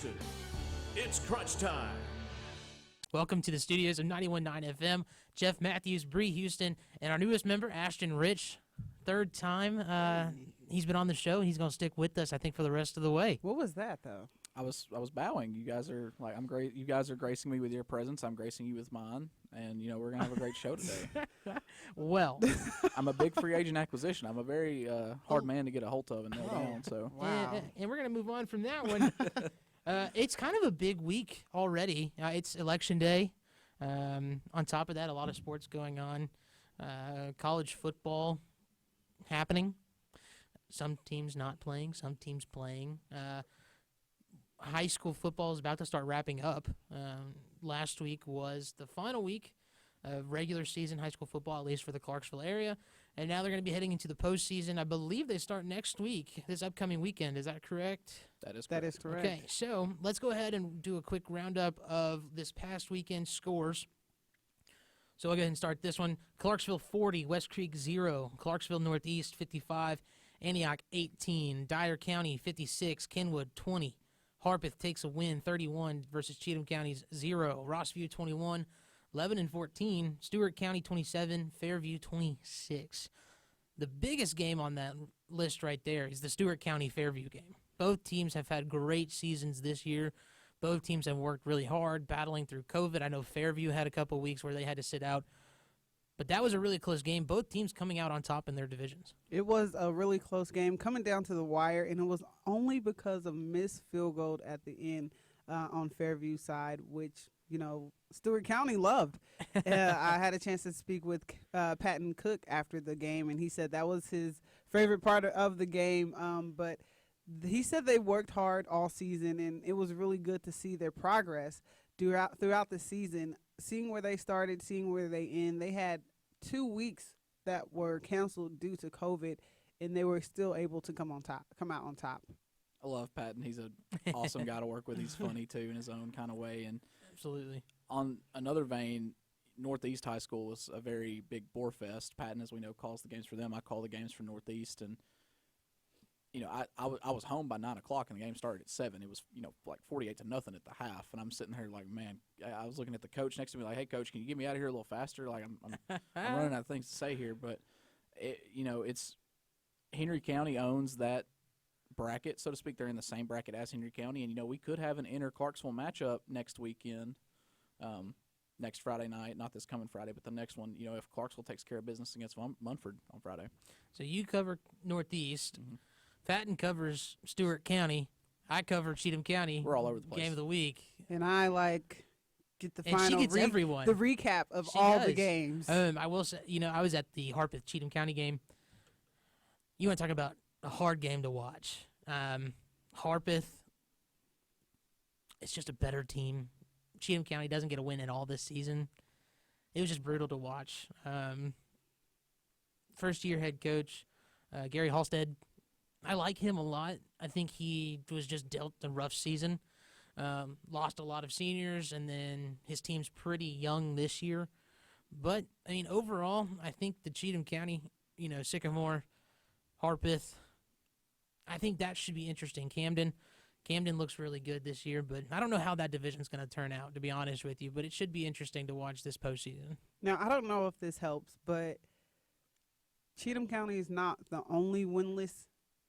Houston, it's crunch time. Welcome to the studios of 91.9 FM. Jeff Matthews, Bree Houston, and our newest member, Ashton Rich. Third time he's been on the show. He's going to stick with us, I think, for the rest of the way. What was that, though? I was bowing. You guys are like, I'm great. You guys are gracing me with your presence. I'm gracing you with mine, and we're gonna have a great show today. Well, I'm a big free agent acquisition. I'm a very hard man to get a hold of and nail down. So Wow. and we're going to move on from that one. It's kind of a big week already. It's Election Day. On top of that, a lot of sports going on. College football happening. Some teams not playing, some teams playing. High school football is about to start wrapping up. Last week was the final week of regular season high school football, at least for the Clarksville area. And now they're going to be heading into the postseason. I believe they start next week, this upcoming weekend. Is that correct? that is That is correct. Okay, so let's go ahead and do a quick roundup of this past weekend scores. So I'll go ahead and start this one. Clarksville 40, West Creek 0, Clarksville Northeast 55, Antioch 18, Dyer County 56, Kenwood 20. Harpeth takes a win 31 versus Cheatham County's 0, Rossview 21, Lebanon 14, Stewart County 27, Fairview 26. The biggest game on that list right there is the Stewart County Fairview game. Both teams have had great seasons this year. Both teams have worked really hard battling through COVID. I know Fairview had a couple of weeks where they had to sit out. But that was a really close game. Both teams coming out on top in their divisions. It was a really close game coming down to the wire, and it was only because of missed field goal at the end on Fairview's side, which, Stewart County loved. I had a chance to speak with Patton Cook after the game, and he said that was his favorite part of the game. But he said they worked hard all season, and it was really good to see their progress throughout the season, seeing where they started, seeing where they end. They had 2 weeks that were canceled due to COVID, and they were still able to come out on top. I love Patton. He's an awesome guy to work with. He's funny too in his own kind of way. And Absolutely. on another vein, Northeast High School is a very big bore fest. Patton, as we know, calls the games for them. I call the games for Northeast, and I was home by 9 o'clock, and the game started at 7. It was like 48-0 at the half, and I'm sitting here like, man. I was looking at the coach next to me like, hey coach, can you get me out of here a little faster? Like I'm running out of things to say here, but it's Henry County owns that bracket, so to speak. They're in the same bracket as Henry County, and we could have an inter-Clarksville matchup next weekend, next Friday night, not this coming Friday, but the next one. If Clarksville takes care of business against Munford on Friday. So you cover Northeast. Mm-hmm. Patton covers Stewart County. I cover Cheatham County. We're all over the place. Game of the week. And I get the And final she gets everyone. the recap of She all does. the games. I will say, I was at the Harpeth Cheatham County game. You want to talk about a hard game to watch. Harpeth, it's just a better team. Cheatham County doesn't get a win at all this season. It was just brutal to watch. First-year head coach, Gary Halstead, I like him a lot. I think he was just dealt a rough season. Lost a lot of seniors, and then his team's pretty young this year. But, overall, I think the Cheatham County, Sycamore, Harpeth, I think that should be interesting. Camden looks really good this year, but I don't know how that division's going to turn out, to be honest with you. But it should be interesting to watch this postseason. Now, I don't know if this helps, but Cheatham County is not the only winless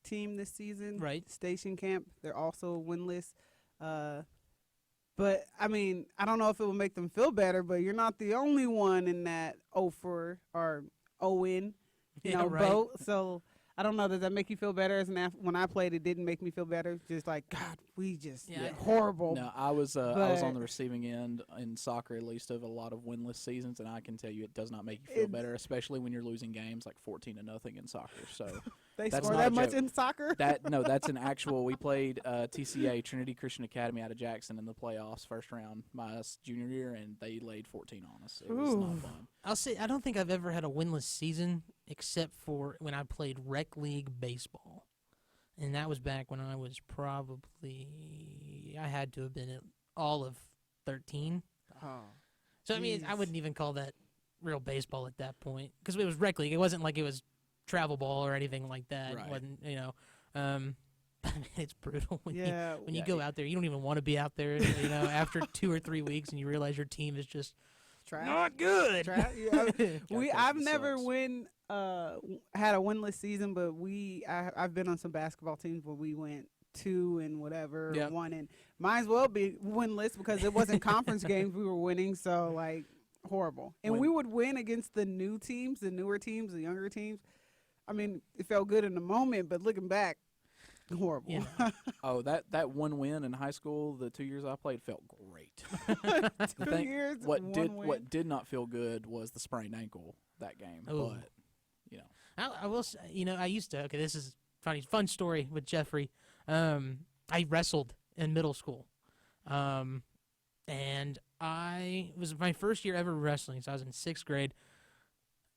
team this season. Right. Station Camp, they're also winless. But, I don't know if it will make them feel better, but you're not the only one in that 0-4 or 0-in, Yeah, right. boat. So, I don't know. Does that make you feel better? When I played, it didn't make me feel better. Just like, God, we just horrible. No, I was on the receiving end in soccer, at least, of a lot of winless seasons, and I can tell you it does not make you feel better, especially when you're losing games like 14-0 in soccer. So They that's score not that a much joke. in soccer? That's an actual. We played TCA, Trinity Christian Academy out of Jackson, in the playoffs first round my junior year, and they laid 14 on us. It was not fun. I'll say I don't think I've ever had a winless season except for when I played rec league baseball. And that was back when I was I had to have been at all of 13. Oh. So, I wouldn't even call that real baseball at that point because it was rec league. It wasn't like it was travel ball or anything like that. Right. It wasn't, It's brutal when Yeah. you go out there. You don't even want to be out there. After 2 or 3 weeks, and you realize your team is just Trash. not good. Trash. Yeah. I've coaching never sucks. had a winless season, but I've been on some basketball teams where we went 2 and whatever, Yep. 1 and might as well be winless because it wasn't conference games we were winning. So like horrible, and we would win against the new teams, the newer teams, the younger teams. I mean, it felt good in the moment, but looking back, horrible. Yeah. Oh, that one win in high school, the 2 years I played, felt great. 2 years, what one win. what did not feel good was the sprained ankle that game. Ooh. But I will say, I used to. Okay, this is fun story with Jeffrey. I wrestled in middle school, and it was my first year ever wrestling. So I was in 6th grade,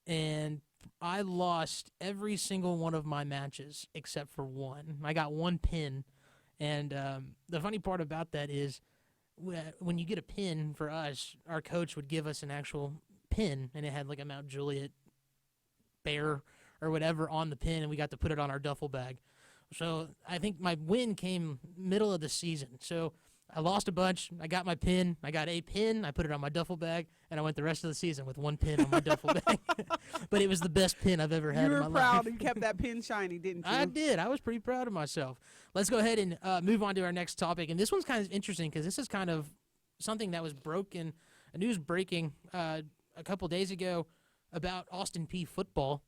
and I lost every single one of my matches except for one. I got 1 pin, and the funny part about that is when you get a pin for us, our coach would give us an actual pin, and it had like a Mount Juliet bear or whatever on the pin, and we got to put it on our duffel bag. So I think my win came middle of the season. So I lost a bunch. I got my pin. I got a pin. I put it on my duffel bag, and I went the rest of the season with 1 pin on my duffel bag. But it was the best pin I've ever had You in were my proud. life. You kept that pin shiny, didn't you? I did. I was pretty proud of myself. Let's go ahead and move on to our next topic. And this one's kind of interesting because this is kind of something that was broken, a news breaking a couple days ago about Austin P football.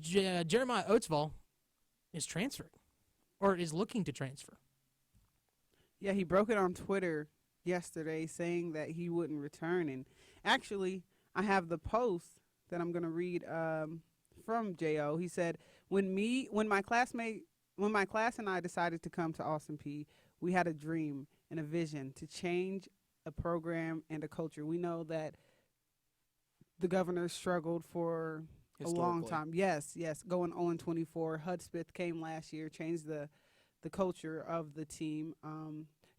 Jeremiah Oatsvall is transferring or is looking to transfer. Yeah, he broke it on Twitter yesterday saying that he wouldn't return. And actually, I have the post that I'm going to read from J.O. He said, when my class and I decided to come to Austin P, we had a dream and a vision to change a program and a culture. We know that the governor struggled for a long time. Yes, going 0-24. Hudspeth came last year, changed the culture of the team.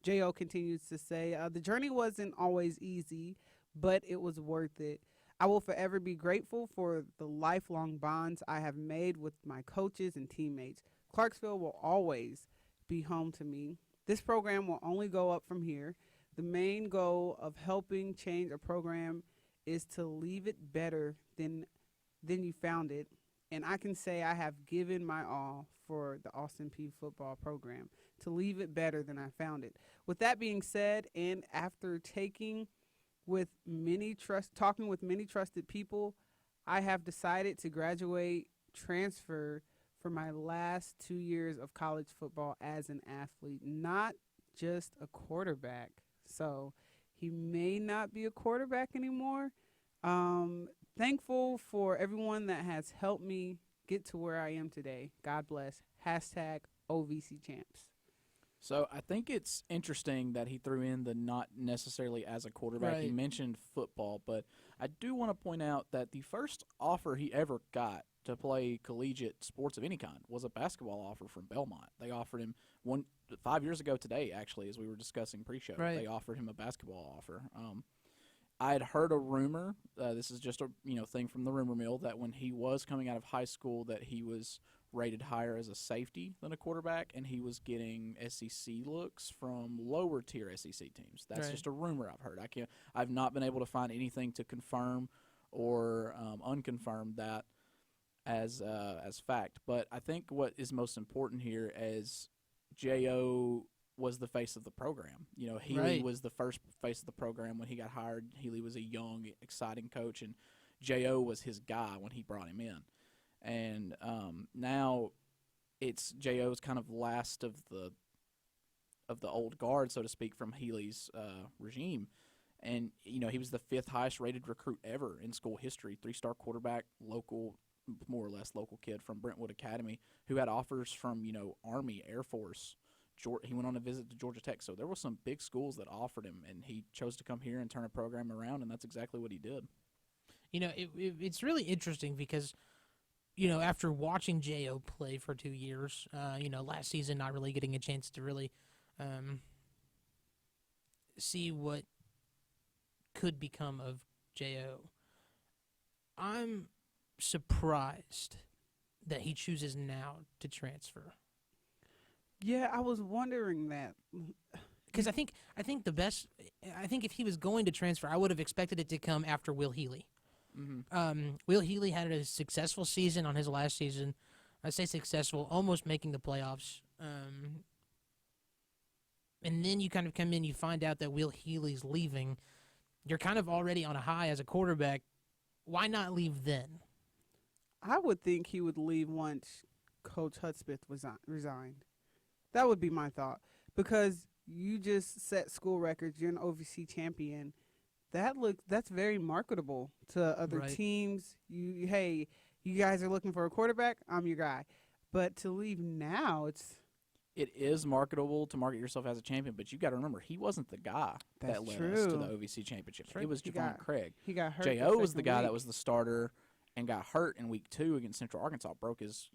J.O. continues to say, the journey wasn't always easy, but it was worth it. I will forever be grateful for the lifelong bonds I have made with my coaches and teammates. Clarksville will always be home to me. This program will only go up from here. The main goal of helping change a program is to leave it better than you found it. And I can say I have given my all for the Austin P football program to leave it better than I found it. With that being said, and after talking with many trusted people, I have decided to transfer for my last 2 years of college football as an athlete, not just a quarterback. So he may not be a quarterback anymore. Thankful for everyone that has helped me get to where I am today. God bless. #OVC champs. So I think it's interesting that he threw in the not necessarily as a quarterback. Right. He mentioned football, but I do want to point out that the first offer he ever got to play collegiate sports of any kind was a basketball offer from Belmont. They offered him 5 years ago today, actually, as we were discussing pre-show. Right. They offered him a basketball offer. I had heard a rumor. This is just a thing from the rumor mill that when he was coming out of high school, that he was rated higher as a safety than a quarterback, and he was getting SEC looks from lower tier SEC teams. That's Right. just a rumor I've heard. I've not been able to find anything to confirm or unconfirm that as fact. But I think what is most important here is J.O. was the face of the program. Healy Right. was the first face of the program when he got hired. Healy was a young, exciting coach, and J.O. was his guy when he brought him in. And now it's J.O.'s kind of last of the old guard, so to speak, from Healy's regime. And, he was the 5th highest rated recruit ever in school history, 3-star quarterback, more or less local kid from Brentwood Academy, who had offers from, Army, Air Force. He went on a visit to Georgia Tech. So there were some big schools that offered him, and he chose to come here and turn a program around, and that's exactly what he did. It's really interesting because, after watching J.O. play for 2 years, last season not really getting a chance to really see what could become of J.O., I'm surprised that he chooses now to transfer. Yeah, I was wondering that. Because I think the best. I think if he was going to transfer, I would have expected it to come after Will Healy. Will Healy had a successful season on his last season. I say successful, almost making the playoffs. And then you kind of come in, you find out that Will Healy's leaving. You're kind of already on a high as a quarterback. Why not leave then? I would think he would leave once Coach Hudspeth resigned. That would be my thought. Because you just set school records. You're an OVC champion. That's very marketable to other Right. teams. Hey, you guys are looking for a quarterback? I'm your guy. But to leave now, It is marketable to market yourself as a champion, but you got to remember he wasn't the guy That's that led us to true. the OVC championship. That's right. It was He Javon got Craig. he got hurt. Jo was the second guy that week. was the starter and got hurt in week 2 against Central Arkansas. Broke his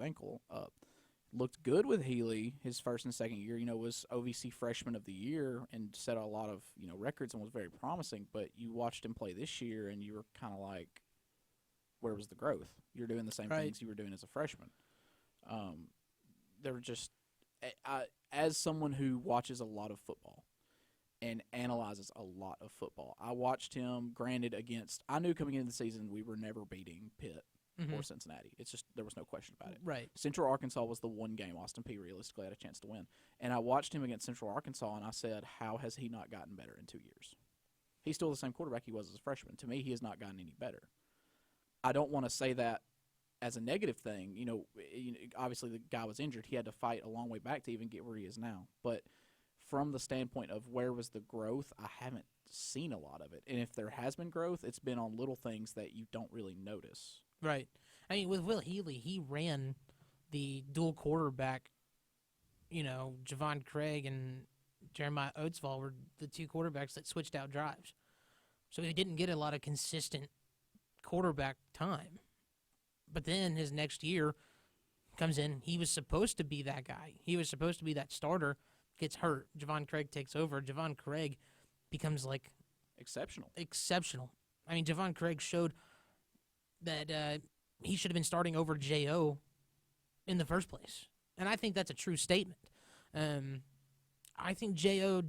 ankle up. Looked good with Healy his first and second year. Was OVC freshman of the year and set a lot of records and was very promising. But you watched him play this year and you were kind of like, where was the growth? You're doing the same Right. things you were doing as a freshman. They were just, as someone who watches a lot of football and analyzes a lot of football, I watched him. Granted, I knew coming into the season we were never beating Pitt or Cincinnati. It's just there was no question about it. Right. Central Arkansas was the one game Austin Peay realistically had a chance to win. And I watched him against Central Arkansas, and I said, how has he not gotten better in 2 years? He's still the same quarterback he was as a freshman. To me, he has not gotten any better. I don't want to say that as a negative thing. Obviously the guy was injured. He had to fight a long way back to even get where he is now. But from the standpoint of where was the growth, I haven't seen a lot of it. And if there has been growth, it's been on little things that you don't really notice. Right. I mean, with Will Healy, he ran the dual quarterback. Javon Craig and Jeremiah Oatsvall were the two quarterbacks that switched out drives. So he didn't get a lot of consistent quarterback time. But then his next year comes in. He was supposed to be that guy. He was supposed to be that starter. Gets hurt. Javon Craig takes over. Javon Craig becomes Exceptional. I mean, Javon Craig showed that he should have been starting over J.O. in the first place. And I think that's a true statement. I think J.O.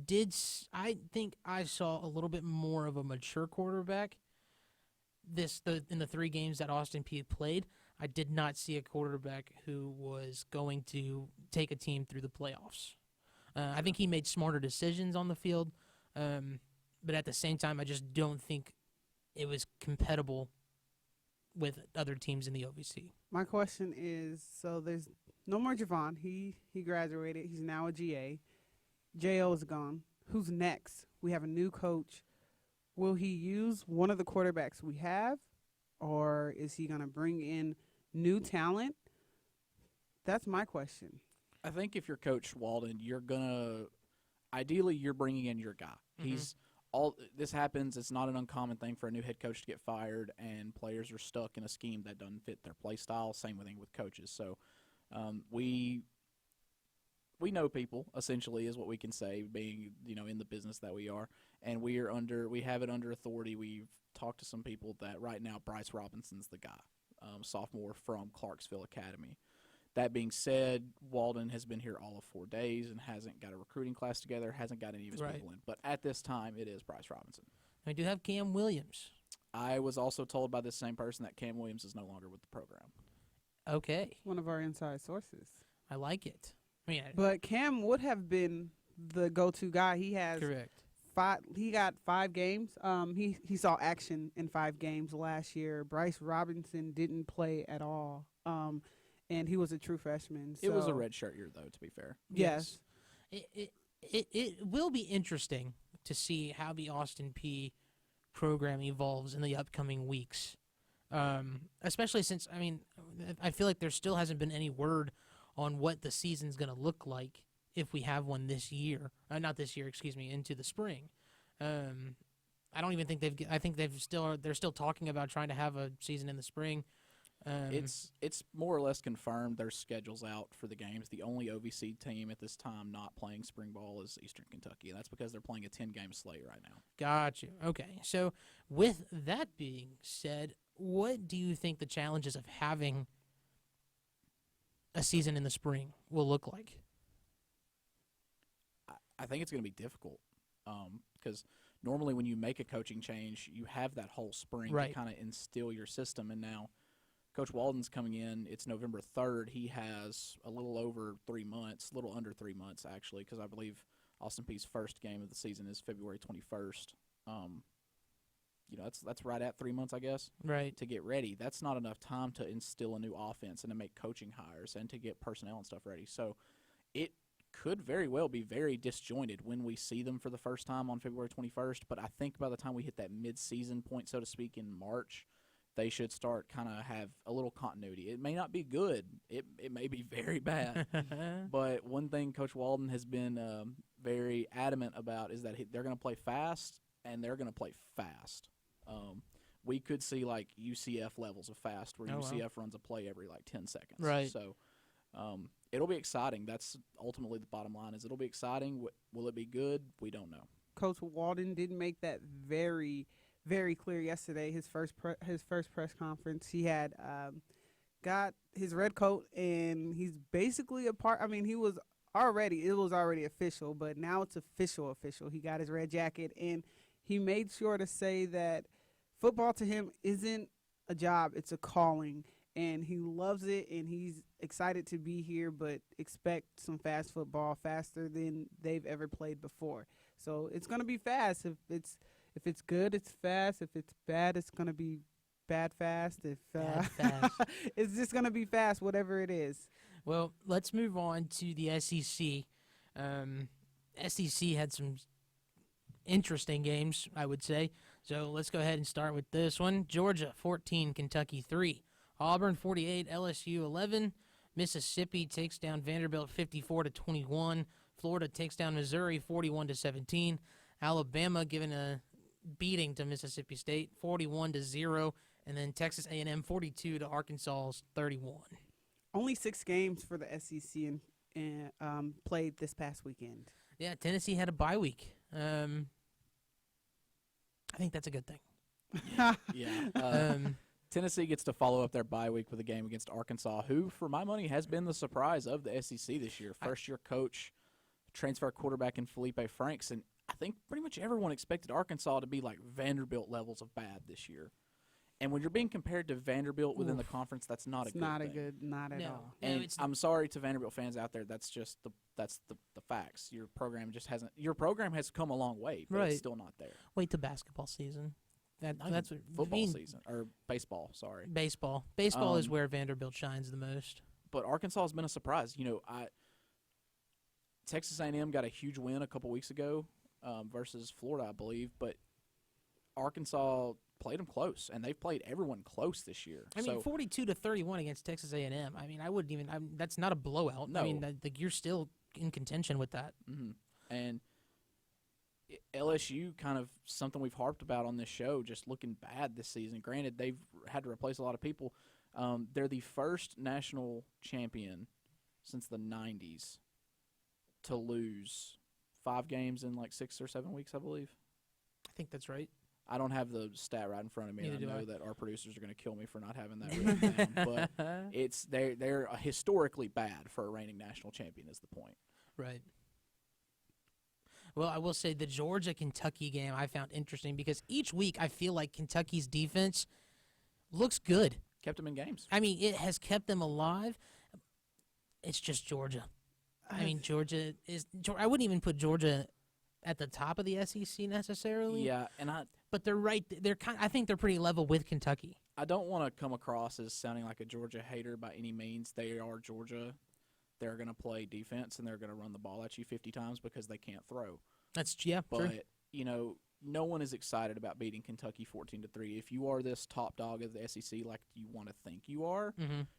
I think I saw a little bit more of a mature quarterback in the 3 games that Austin Peay played. I did not see a quarterback who was going to take a team through the playoffs. I think he made smarter decisions on the field, but at the same time, I just don't think it was compatible with other teams in the OVC. My question is, so there's no more Javon. He graduated. He's now a GA. J.O. is gone. Who's next? We have a new coach. Will he use one of the quarterbacks we have, or is he going to bring in new talent? That's my question. I think if you're Coach Walden, ideally you're bringing in your guy. This happens. It's not an uncommon thing for a new head coach to get fired, and players are stuck in a scheme that doesn't fit their play style. Same thing with coaches. So we know people, essentially, is what we can say, being in the business that we are, and we have it under authority. We've talked to some people that right now Bryce Robinson's the guy, sophomore from Clarksville Academy. That being said, Walden has been here all of 4 days and hasn't got a recruiting class together, hasn't got any of his people in. But at this time, it is Bryce Robinson. We do have Cam Williams. I was also told by this same person that Cam Williams is no longer with the program. Okay. One of our inside sources. I like it. But Cam would have been the go-to guy. He has correct. He got 5 games. He saw action in 5 games last year. Bryce Robinson didn't play at all. And he was a true freshman. It was a redshirt year, though, to be fair. Yes. It will be interesting to see how the Austin Peay program evolves in the upcoming weeks. Especially since, I feel like there still hasn't been any word on what the season's going to look like if we have one this year. Not this year, excuse me, into the spring. I don't even think they're still talking about trying to have a season in the spring. It's more or less confirmed. Their schedule's out for the games. The only OVC team at this time not playing spring ball is Eastern Kentucky, and that's because they're playing a 10-game slate right now. Got you. Okay. So with that being said, what do you think the challenges of having a season in the spring will look like? I think it's going to be difficult because normally when you make a coaching change, you have that whole spring Right. to kind of instill your system. And now Coach Walden's coming in. It's November 3rd. He has a little over 3 months, a little under 3 months, actually, because I believe Austin Peay's first game of the season is February 21st. That's right at 3 months, I guess, Right. to get ready. That's not enough time to instill a new offense and to make coaching hires and to get personnel and stuff ready. So it could very well be very disjointed when we see them for the first time on February 21st. But I think by the time we hit that mid-season point, so to speak, in March, they should start kind of have a little continuity. It may not be good. It may be very bad. But one thing Coach Walden has been very adamant about is that they're going to play fast, and they're going to play fast. We could see like UCF levels of fast where UCF runs a play every like 10 seconds. Right. So it'll be exciting. That's ultimately the bottom line is it'll be exciting. Will it be good? We don't know. Coach Walden did make that very, very clear yesterday. His first press conference, he had got his red coat, and he's basically a part. I mean, it was already official, but now it's official. He got his red jacket, and he made sure to say that football to him isn't a job, it's a calling, and he loves it, and he's excited to be here, but expect some fast football, faster than they've ever played before. So it's going to be fast. If it's good, it's fast. If it's bad, it's going to be bad fast. Bad fast. It's just going to be fast, whatever it is. Well, let's move on to the SEC. SEC had some interesting games, I would say. So let's go ahead and start with this one. Georgia 14, Kentucky 3. Auburn 48, LSU 11. Mississippi takes down Vanderbilt 54-21. Florida takes down Missouri 41-17. Alabama giving a beating to Mississippi State 41-0. And then Texas A&M 42 to Arkansas 31. Only 6 games for the SEC and played this past weekend. Yeah, Tennessee had a bye week. I think that's a good thing. Yeah. Tennessee gets to follow up their bye week with a game against Arkansas, who, for my money, has been the surprise of the SEC this year. First-year coach, transfer quarterback in Felipe Franks, and I think pretty much everyone expected Arkansas to be like Vanderbilt levels of bad this year. And when you're being compared to Vanderbilt within the conference, that's not a good thing. Not at No. all. And it's I'm sorry to Vanderbilt fans out there. That's just the facts. Your program just hasn't. Your program has come a long way, but Right. it's still not there. Wait till basketball season. That's what Football season or baseball. Sorry, Baseball. Baseball is where Vanderbilt shines the most. but Arkansas has been a surprise. Texas A&M got a huge win a couple weeks ago versus Florida, I believe, but Arkansas played them close, and they've played everyone close this year. I mean, 42-31 against Texas A&M. I mean, I wouldn't even. That's not a blowout. No. I mean, you're still in contention with that. Mm-hmm. And LSU, kind of something we've harped about on this show, just looking bad this season. Granted, they've had to replace a lot of people. They're the first national champion since the 90s to lose 5 games in like 6 or 7 weeks, I believe. I think that's right. I don't have the stat right in front of me. Neither And do I know I. that our producers are going to kill me for not having that written down. But they're historically bad for a reigning national champion is the point. Right. Well, I will say the Georgia-Kentucky game I found interesting because each week I feel like Kentucky's defense looks good. Kept them in games. I mean, it has kept them alive. It's just Georgia. I mean, Georgia is. I wouldn't even put Georgia at the top of the SEC necessarily. Yeah, and But they're right. I think they're pretty level with Kentucky. I don't want to come across as sounding like a Georgia hater by any means. They are Georgia. They're going to play defense, and they're going to run the ball at you 50 times because they can't throw. That's true. But, no one is excited about beating Kentucky 14-3. If you are this top dog of the SEC like you want to think you are,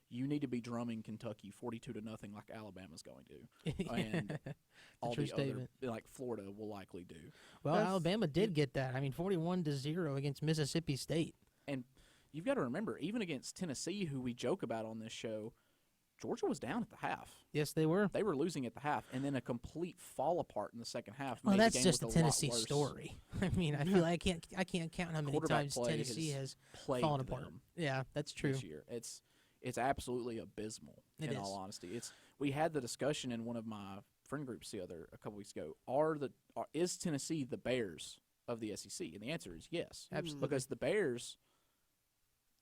you need to be drumming Kentucky 42-0 like Alabama's going to. And all true the statement. other, like Florida, will likely do. Well, That's- Alabama did get that. I mean, 41-0 against Mississippi State. And you've got to remember, even against Tennessee, who we joke about on this show, Georgia was down at the half. Yes, they were. They were losing at the half, and then a complete fall apart in the second half. Well, made the that's game just a look lot Tennessee worse. story. I mean, I feel like I can't count how many Quarterback times play Tennessee has plagued fallen apart. them Yeah, that's true. this year. It's absolutely abysmal. It in is. all honesty, we had the discussion in one of my friend groups a couple weeks ago. Is Tennessee the Bears of the SEC? And the answer is yes. Absolutely. Because the Bears,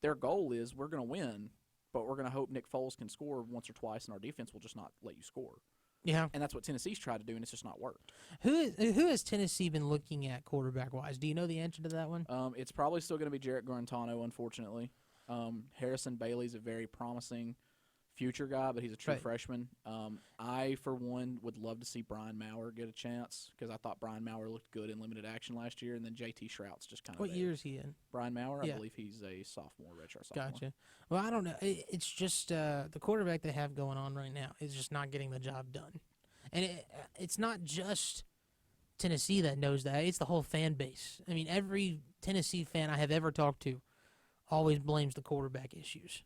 their goal is we're going to win, but we're going to hope Nick Foles can score once or twice, and our defense will just not let you score. Yeah. And that's what Tennessee's tried to do, and it's just not worked. Who has Tennessee been looking at quarterback-wise? Do you know the answer to that one? It's probably still going to be Jarrett Guarantano, unfortunately. Harrison Bailey's a very promising future guy, but he's a true freshman. I, for one, would love to see Brian Maurer get a chance because I thought Brian Maurer looked good in limited action last year, and then J.T. Shrout's just kind of What year is he in? Brian Maurer, Yeah. I believe he's a sophomore, redshirt sophomore. Gotcha. Well, I don't know. It's just the quarterback they have going on right now is just not getting the job done. And it's not just Tennessee that knows that. It's the whole fan base. I mean, every Tennessee fan I have ever talked to always blames the quarterback issues.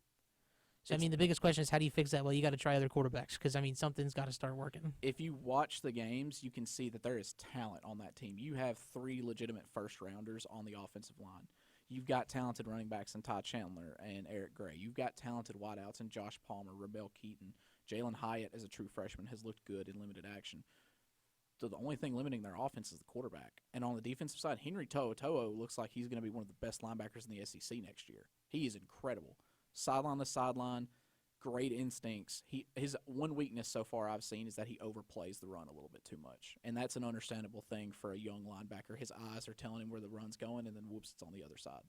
So, I mean, the biggest question is how do you fix that? Well, you got to try other quarterbacks because, I mean, something's got to start working. If you watch the games, you can see that there is talent on that team. You have 3 legitimate first-rounders on the offensive line. You've got talented running backs in Ty Chandler and Eric Gray. You've got talented wideouts in Josh Palmer, Rebel Keaton. Jalen Hyatt, as a true freshman, has looked good in limited action. So the only thing limiting their offense is the quarterback. And on the defensive side, Henry To'oTo'o looks like he's going to be one of the best linebackers in the SEC next year. He is incredible. Sideline to sideline, great instincts. His one weakness so far I've seen is that he overplays the run a little bit too much. And that's an understandable thing for a young linebacker. His eyes are telling him where the run's going, and then whoops, it's on the other side.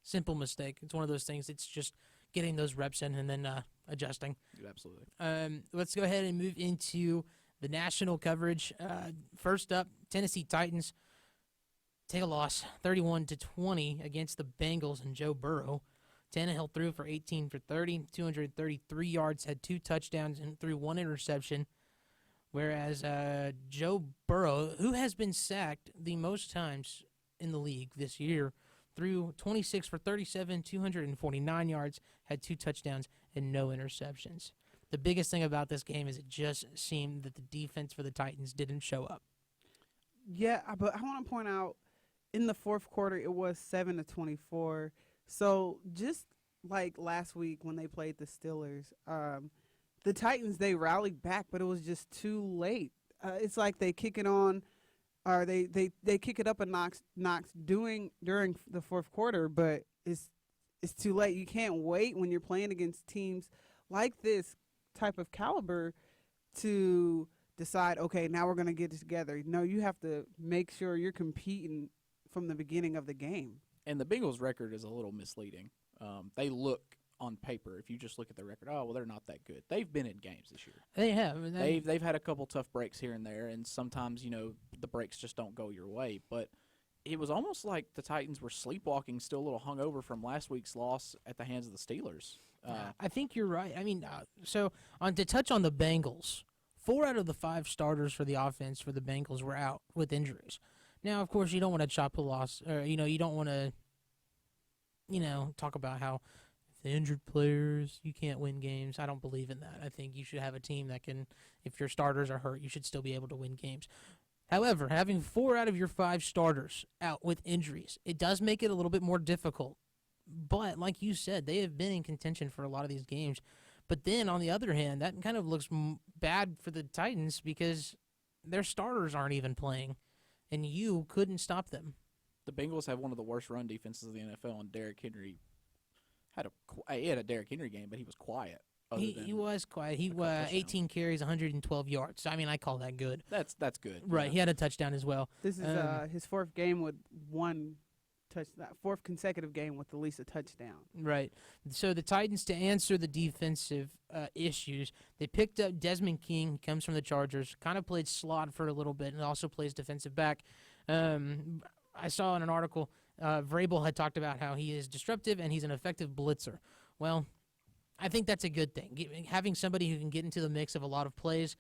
Simple mistake. It's one of those things. It's just getting those reps in and then adjusting. Absolutely. Let's go ahead and move into the national coverage. First up, Tennessee Titans take a loss, 31-20 against the Bengals and Joe Burrow. Tannehill threw for 18 for 30, 233 yards, had 2 touchdowns, and threw 1 interception. Whereas Joe Burrow, who has been sacked the most times in the league this year, threw 26 for 37, 249 yards, had 2 touchdowns, and no interceptions. The biggest thing about this game is it just seemed that the defense for the Titans didn't show up. Yeah, but I want to point out, in the fourth quarter, it was 7-24. So just like last week when they played the Steelers, the Titans, they rallied back, but it was just too late. It's like they kick it on, or they kick it up a notch during the fourth quarter, but it's too late. You can't wait when you're playing against teams like this type of caliber to decide, okay, now we're going to get it together. No, you have to make sure you're competing from the beginning of the game. And the Bengals' record is a little misleading. They look on paper, if you just look at their record, oh, well, they're not that good. They've been in games this year. They have. They've had a couple tough breaks here and there, and sometimes, the breaks just don't go your way. But it was almost like the Titans were sleepwalking, still a little hungover from last week's loss at the hands of the Steelers. I think you're right. I mean, to touch on the Bengals, 4 out of the 5 starters for the offense for the Bengals were out with injuries. Now, of course, you don't want to chop a loss, or, you don't want to, talk about how if the injured players, you can't win games. I don't believe in that. I think you should have a team that can, if your starters are hurt, you should still be able to win games. However, having 4 out of your 5 starters out with injuries, it does make it a little bit more difficult. But like you said, they have been in contention for a lot of these games. But then, on the other hand, that kind of looks bad for the Titans because their starters aren't even playing. And you couldn't stop them. The Bengals have one of the worst run defenses of the NFL, and Derrick Henry had a Derrick Henry game, but he was quiet. He was quiet. He 18 carries, 112 yards. I mean, I call that good. That's good. Right. Yeah. He had a touchdown as well. This is his 4th game with 1 touchdown, 4th consecutive game with at least a touchdown. Right. So the Titans, to answer the defensive issues, they picked up Desmond King. He comes from the Chargers. Kind of played slot for a little bit and also plays defensive back. I saw in an article, Vrabel had talked about how he is disruptive and he's an effective blitzer. Well, I think that's a good thing. Having somebody who can get into the mix of a lot of plays,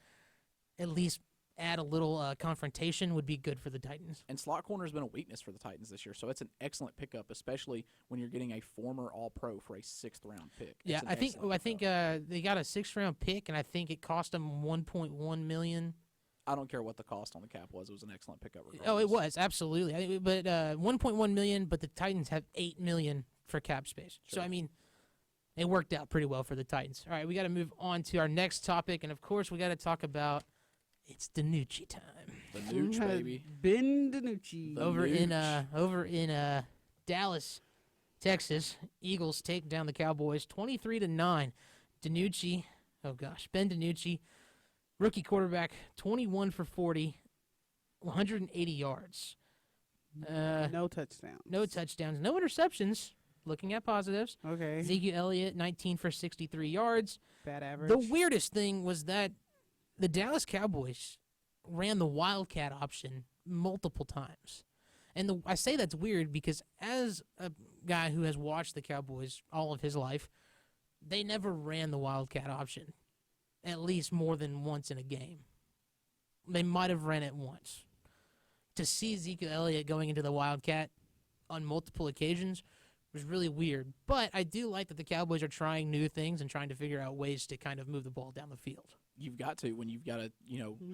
at least add a little confrontation, would be good for the Titans. And slot corner has been a weakness for the Titans this year, so it's an excellent pickup, especially when you're getting a former All-Pro for a 6th-round pick. Yeah, I think they got a 6th-round pick, and I think it cost them $1.1 million. I don't care what the cost on the cap was; it was an excellent pickup. Regardless. Oh, it was absolutely. But $1.1 million, but the Titans have $8 million for cap space. Sure. So I mean, it worked out pretty well for the Titans. All right, we got to move on to our next topic, and of course, we got to talk about It's DiNucci time. The Nooch, baby. Ben DiNucci. The Over Nooch. in Dallas, Texas, Eagles take down the Cowboys 23-9. DiNucci, oh gosh, Ben DiNucci, rookie quarterback, 21 for 40, 180 yards. No touchdowns. No touchdowns, no interceptions. Looking at positives. Okay. Ezekiel Elliott, 19 for 63 yards. Bad average. The weirdest thing was that the Dallas Cowboys ran the Wildcat option multiple times. And I say that's weird because as a guy who has watched the Cowboys all of his life, they never ran the Wildcat option, at least more than once in a game. They might have ran it once. To see Ezekiel Elliott going into the Wildcat on multiple occasions was really weird. But I do like that the Cowboys are trying new things and trying to figure out ways to kind of move the ball down the field. You've got to when you've got a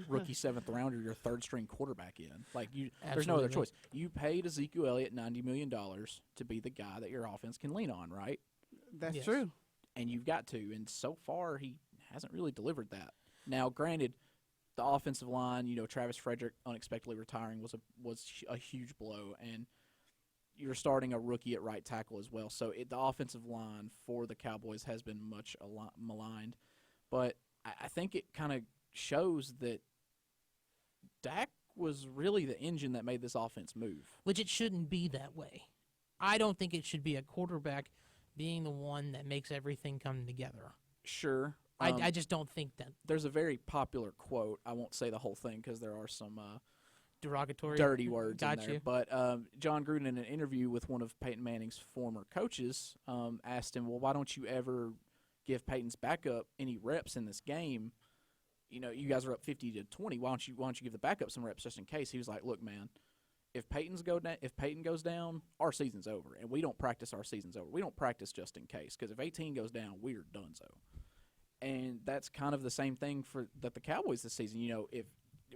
rookie seventh rounder, your third string quarterback in. Like there's no other Absolutely. choice. You paid Ezekiel Elliott $90 million to be the guy that your offense can lean on, right? That's Yes. true. And you've got to. And so far, he hasn't really delivered that. Now, granted, the offensive line, Travis Frederick unexpectedly retiring was a huge blow, and you're starting a rookie at right tackle as well. So the offensive line for the Cowboys has been much maligned, but I think it kind of shows that Dak was really the engine that made this offense move. Which it shouldn't be that way. I don't think it should be a quarterback being the one that makes everything come together. Sure. I just don't think that. There's a very popular quote. I won't say the whole thing because there are some Derogatory. dirty words Got in there. you. But John Gruden, in an interview with one of Peyton Manning's former coaches, asked him, well, why don't you ever give Peyton's backup any reps in this game? You guys are up 50-20. Why don't you give the backup some reps just in case? He was like, look, man, if Peyton goes down, our season's over, and we don't practice our season's over. We don't practice just in case, because if 18 goes down, we're donezo. And that's kind of the same thing for the Cowboys this season. If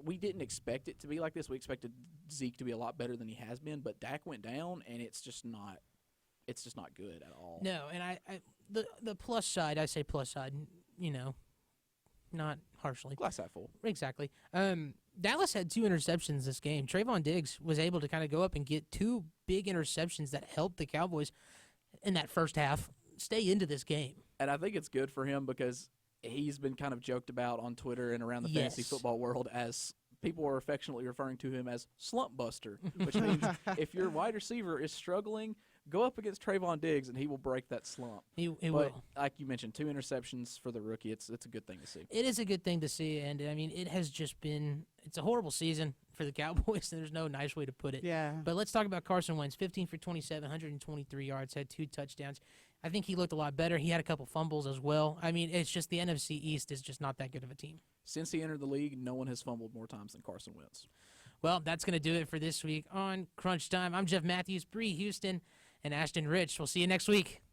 we didn't expect it to be like this, we expected Zeke to be a lot better than he has been, but Dak went down, and it's just not good at all. No, and the plus side, I say plus side, not harshly. Glass half full. Exactly. Dallas had 2 interceptions this game. Trayvon Diggs was able to kind of go up and get 2 big interceptions that helped the Cowboys in that first half stay into this game. And I think it's good for him because he's been kind of joked about on Twitter and around the fantasy Yes. football world as people are affectionately referring to him as slump buster, which means if your wide receiver is struggling, go up against Trayvon Diggs and he will break that slump. He But will. like you mentioned, 2 interceptions for the rookie. It's a good thing to see. It is a good thing to see, and I mean, it has just been. It's a horrible season for the Cowboys, and there's no nice way to put it. Yeah. But let's talk about Carson Wentz. 15 for 27, 123 yards, had 2 touchdowns. I think he looked a lot better. He had a couple fumbles as well. I mean, it's just the NFC East is just not that good of a team. Since he entered the league, no one has fumbled more times than Carson Wentz. Well, that's going to do it for this week on Crunch Time. I'm Jeff Matthews, Bree Houston, and Ashton Rich. We'll see you next week.